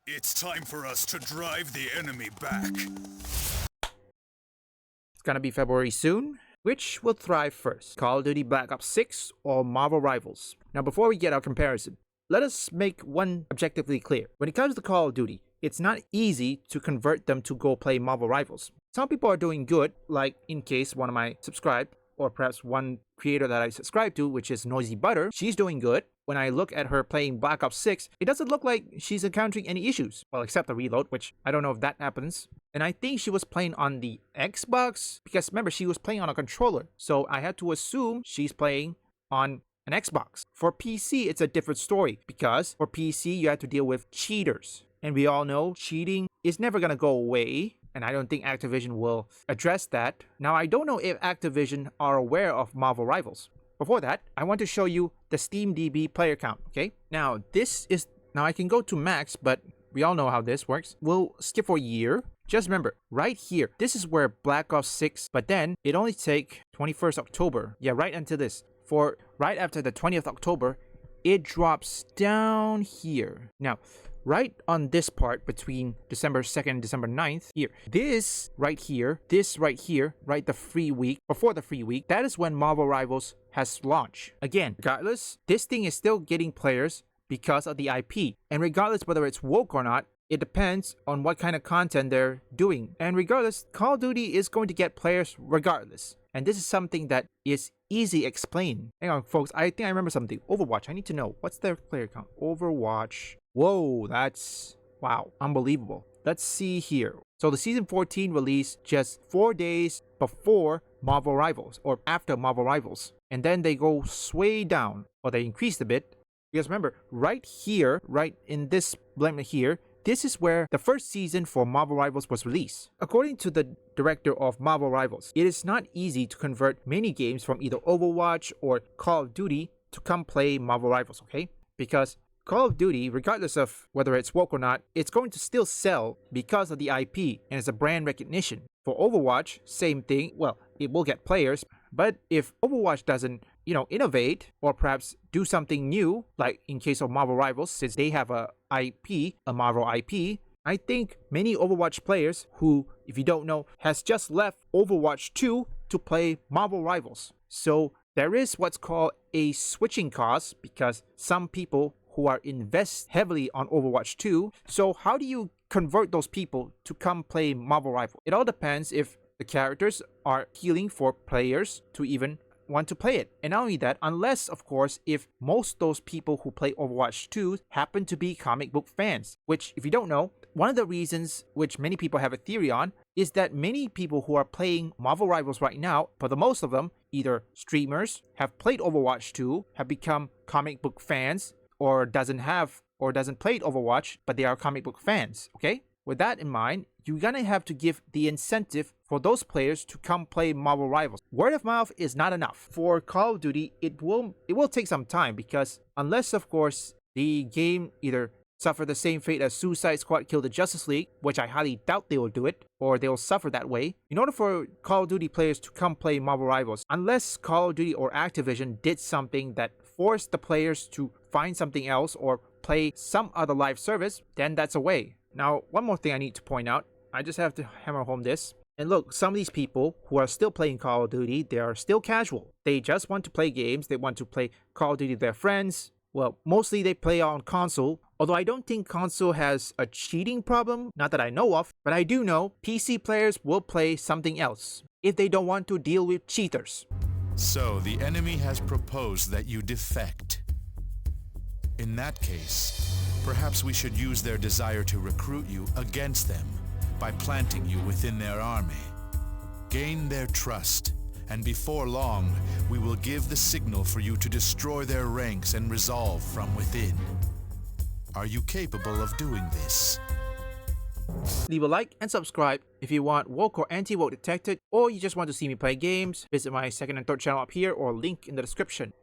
It's time for us to drive the enemy back. It's gonna be February soon. Which will thrive first, Call of Duty Black Ops 6 or Marvel Rivals? Now before we get our comparison, let us make one objectively clear. When it comes to Call of Duty, it's not easy to convert them to go play Marvel Rivals. Some people are doing good, like in case one of my subscribed, or perhaps one creator that I subscribe to, which is Noisy Butter, she's doing good. When I look at her playing Black Ops 6, it doesn't look like she's encountering any issues. Well, except the reload, which I don't know if that happens. And I think she was playing on the Xbox, because remember, she was playing on a controller. So I had to assume she's playing on an Xbox. For PC, it's a different story, because for PC, you have to deal with cheaters. And we all know cheating is never gonna go away. And I don't think Activision will address that. Now, I don't know if Activision are aware of Marvel Rivals. Before that, I want to show you the SteamDB player count, okay? Now, now I can go to max, but we all know how this works. We'll skip for a year. Just remember, right here, this is where Black Ops 6, but then it only take 21st October. Yeah, right until this. For right after the 20th October, it drops down here. Now, right on this part between December 2nd and December 9th, this right here, right the free week, before the free week, that is when Marvel Rivals has launched. Again, regardless, this thing is still getting players because of the IP. And regardless whether it's woke or not, it depends on what kind of content they're doing. And regardless, Call of Duty is going to get players regardless. And this is something that is easy explained. Hang on, folks, I think I remember something. Overwatch, I need to know. What's their player count? Overwatch. Whoa, wow, unbelievable. Let's see here. So the Season 14 released just 4 days before Marvel Rivals, or after Marvel Rivals. And then they go sway down, or they increased a bit. Because remember, right here, right in this blank here, this is where the first season for Marvel Rivals was released. According to the director of Marvel Rivals, it is not easy to convert many games from either Overwatch or Call of Duty to come play Marvel Rivals, okay? Because Call of Duty, regardless of whether it's woke or not, it's going to still sell because of the IP and it's a brand recognition. For Overwatch, same thing. Well, it will get players, but if Overwatch doesn't, innovate or perhaps do something new, like in case of Marvel Rivals, since they have a Marvel IP, I think many Overwatch players who, if you don't know, has just left Overwatch 2 to play Marvel Rivals. So there is what's called a switching cost because some people who are invest heavily on Overwatch 2. So how do you convert those people to come play Marvel Rivals? It all depends if the characters are appealing for players to even want to play it. And not only that, unless of course if most those people who play Overwatch 2 happen to be comic book fans, which if you don't know, one of the reasons which many people have a theory on is that many people who are playing Marvel Rivals right now, for the most of them, either streamers, have played Overwatch 2, have become comic book fans, or doesn't play Overwatch, but they are comic book fans, okay? With that in mind, you're gonna have to give the incentive for those players to come play Marvel Rivals. Word of mouth is not enough. For Call of Duty, it will take some time because unless, of course, the game either suffer the same fate as Suicide Squad killed the Justice League, which I highly doubt they will do it, or they will suffer that way. In order for Call of Duty players to come play Marvel Rivals, unless Call of Duty or Activision did something that forced the players to find something else or play some other live service, then that's a way. Now, one more thing I need to point out, I just have to hammer home this. And look, some of these people who are still playing Call of Duty, they are still casual. They just want to play games, they want to play Call of Duty with their friends. Well, mostly they play on console, although I don't think console has a cheating problem, not that I know of, but I do know PC players will play something else if they don't want to deal with cheaters. So the enemy has proposed that you defect. In that case, perhaps we should use their desire to recruit you against them by planting you within their army. Gain their trust, and before long, we will give the signal for you to destroy their ranks and resolve from within. Are you capable of doing this? Leave a like and subscribe if you want woke or anti-woke detected, or you just want to see me play games. Visit my second and third channel up here or link in the description.